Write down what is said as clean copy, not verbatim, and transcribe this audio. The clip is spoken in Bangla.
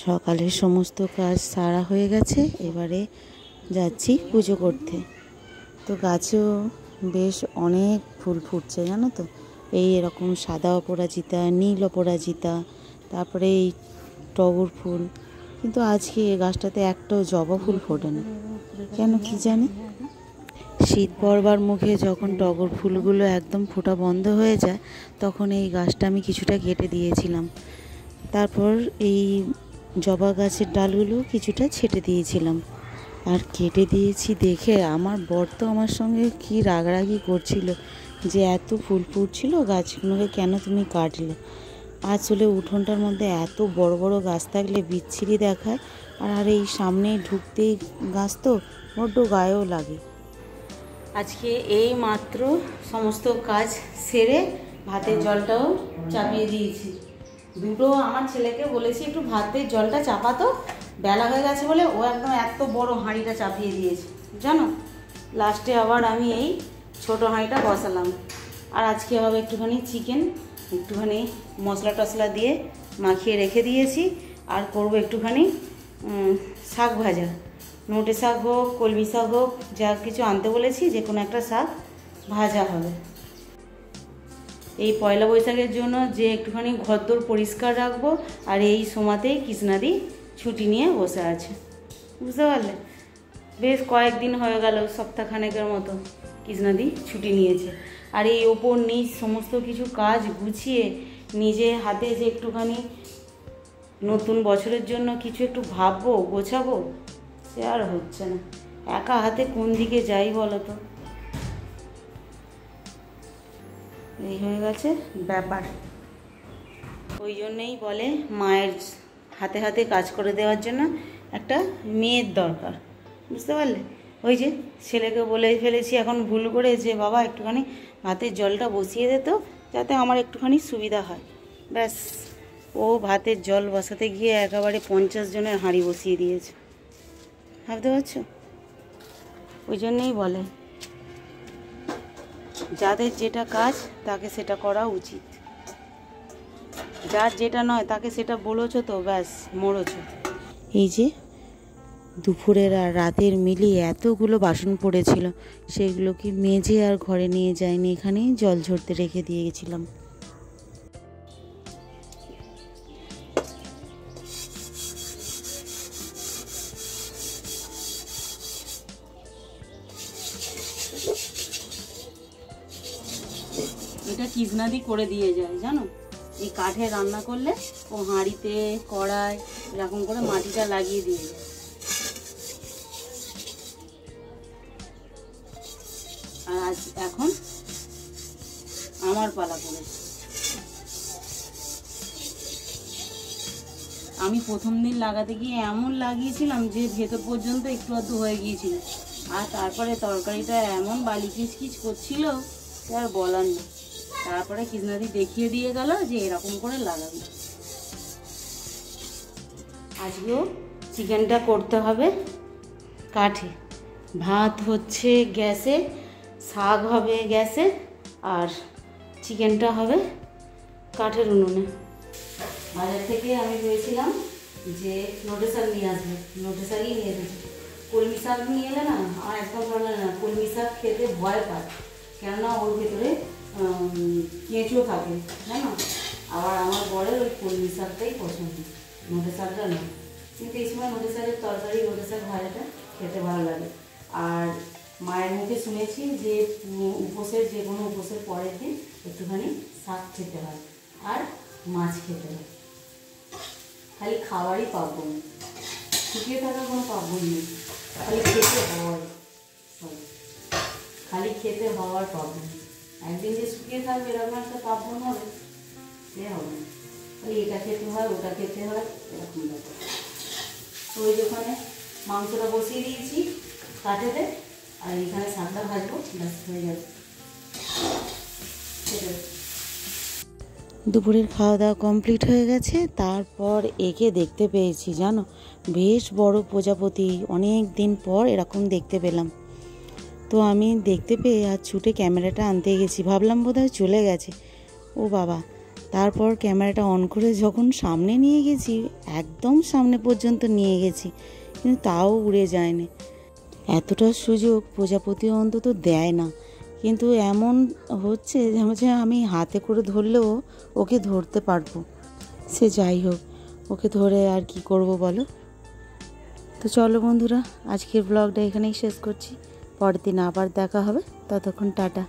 সকালের সমস্ত কাজ সারা হয়ে গেছে, এবারে যাচ্ছি পুজো করতে। তো গাছেও বেশ অনেক ফুল ফুটছে জানো তো, এই এরকম সাদা অপরাজিতা, নীল অপরাজিতা, তারপরে এই টগর ফুল। কিন্তু আজকে এই গাছটাতে একটাও জবা ফুল ফোটে না, কেন কি জানি। শীত পড়বার মুখে যখন টগর ফুলগুলো একদম ফোটা বন্ধ হয়ে যায়, তখন এই গাছটা আমি কিছুটা কেটে দিয়েছিলাম। তারপর এই জবা গাছের ডালগুলো কিছুটা ছেটে দিয়েছিলাম। আর কেটে দিয়েছি দেখে আমার বর তো আমার সঙ্গে কি রাগারাগি করছিল যে এত ফুল ফুটছিল, গাছগুলোকে কেন তুমি কাটলে। আসলে উঠোনটার মধ্যে এত বড় বড় গাছ থাকলে বিচ্ছিরি দেখায়, আর এই সামনে ঢুকতেই গাছ তো বড্ড গায়েও লাগে। আজকে এই মাত্র সমস্ত কাজ সেরে ভাতের জলটাও চাপিয়ে দিয়েছি। দুটো আমার ছেলেকে বলেছি একটু ভাতের জলটা চাপাতো, বেলা হয়ে গেছে বলে ও একদম এত বড় হাঁড়িটা চাপিয়ে দিয়েছে জানো। লাস্টে আবার আমি এই ছোট হাঁড়িটা বসালাম। আর আজকে হবে একটুখানি চিকেন, একটুখানি মশলা টশলা দিয়ে মাখিয়ে রেখে দিয়েছি। আর করব একটুখানি শাক ভাজা, নোটে শাক হোক, কলমি শাক হোক, যা কিছু আনতে বলেছি, যে কোনো একটা শাক ভাজা হবে। এই পয়লা বৈশাখের জন্য যে একটুখানি ঘরদোর পরিষ্কার রাখবো, আর এই সময়তেই কৃষ্ণাদি ছুটি নিয়ে বসে আছে, বুঝতে পারলে। বেশ কয়েকদিন হয়ে গেল, সপ্তাহখানেকের মতো কৃষ্ণাদি ছুটি নিয়েছে। আর এই ওপর নিচ সমস্ত কিছু কাজ গুছিয়ে নিজে হাতে যে একটুখানি নতুন বছরের জন্য কিছু একটু ভাববো, গোছাবো, সে আর হচ্ছে না। একা হাতে কোন দিকে যাই বলো তো। এই হয়ে গেছে ব্যাপার। ওই জন্যেই বলে মায়ের হাতে হাতে কাজ করে দেওয়ার জন্য একটা মেয়ের দরকার, বুঝতে পারলে। ওই যে ছেলেকে বলে ফেলেছি এখন ভুল করে যে বাবা একটুখানি ভাতের জলটা বসিয়ে দে তো, যাতে আমার একটুখানি সুবিধা হয়। ব্যাস, ও ভাতের জল বসাতে গিয়ে একেবারে 50 জনের হাঁড়ি বসিয়ে দিয়েছে, ভাবতে পারছো। ওই জন্যেই বলে যাদের যেটা কাজ তাকে সেটা করা উচিত, যার যেটা নয় তাকে সেটা বলেছো তো ব্যাস মরেছো। এই যে দুপুরের আর রাতের মিলিয়ে এতগুলো বাসন পড়েছিল, সেগুলোকে মেজে আর ঘরে নিয়ে যায়নি, এখানেই জল ঝরতে রেখে দিয়ে গেছিলাম। এটা কৃষ্ণাদি করে দিয়ে যায় জানো। এই কাঠে রান্না করলে ও হাঁড়িতে কড়াই এরকম করে মাটিটা লাগিয়ে দিয়ে যায়। আর আজ এখন আমার পালা পড়েছে। আমি প্রথম দিন লাগাতে গিয়ে এমন লাগিয়েছিলাম যে ভেতর পর্যন্ত একটু আধটু হয়ে গিয়েছিল। আর তারপরে তরকারিটা এমন বালি কিচকিচ করছিল আর বলার না। তারপরে কৃষ্ণাদি দেখিয়ে দিয়ে গেল যে এরকম করে লাগাবি। আজকেও চিকেনটা করতে হবে কাঠে, ভাত হচ্ছে গ্যাসে, শাক হবে গ্যাসে, আর চিকেনটা হবে কাঠের উনুনে। বাজার থেকে আমি ভেবেছিলাম যে নোটে শাক নিয়ে আসবে, নোটে শাকই নিয়ে এসেছি। কলমি শাক নিয়ে এলে না আমার একদম ভালো লাগে না, কলমি শাক খেতে ভয় পায়, কেননা ওর ভেতরে কেঁচো থাকে জানো। আবার আমার বরের ওই কলমি শাকটাই পছন্দ, নোটে শাকটা না। কিন্তু এই সময় নোটে শাকের তরকারি, নোটে শাক ভাজাটা খেতে ভালো লাগে। আর মায়ের মুখে শুনেছি যে উপোসের, যে কোনো উপোসের পরের দিন একটুখানি শাক খেতে হয় আর মাছ খেতে হয়। খালি খাবারই পাবো না, শুকিয়ে থাকার কোনো পাবো নেই, খালি খেতে হওয়ার, খালি খেতে হওয়ার পাবো। একদিন যে শুকিয়ে থাকবে এরকম একটা পাবন হবে, সে হবে না। খালি এটা খেতে হয়, ওটা খেতে হয়, এরকম ব্যাপার। তো ওই ওখানে মাংসটা বসিয়ে দিয়েছি কাঠেতে, আর এখানে শাকটা ভাজবো, ব্যাস হয়ে যাবে। দুপুরের খাওয়া দাওয়া কমপ্লিট হয়ে গেছে। তারপর একে দেখতে পেয়েছি জানো, বেশ বড় প্রজাপতি, অনেক দিন পর এরকম দেখতে পেলাম। তো আমি দেখতে পেয়ে আর ছুটে ক্যামেরাটা আনতে গেছি, ভাবলাম বোধহয় চলে গেছে। ও বাবা, তারপর ক্যামেরাটা অন করে যখন সামনে নিয়ে গেছি, একদম সামনে পর্যন্ত নিয়ে গেছি, কিন্তু তাও উড়ে যায়নি। এতটা সুযোগ প্রজাপতিও অন্তত দেয় না, কিন্তু এমন হচ্ছে যে আমি হাতে করে ধরলেও ওকে ধরতে পারবো। সে যাই হোক, ওকে ধরে আর কি করব বলো। তো চলো বন্ধুরা, আজকের ব্লগটা এখানেই শেষ করছি। পরের দিন আবার দেখা হবে, ততক্ষণ টাটা।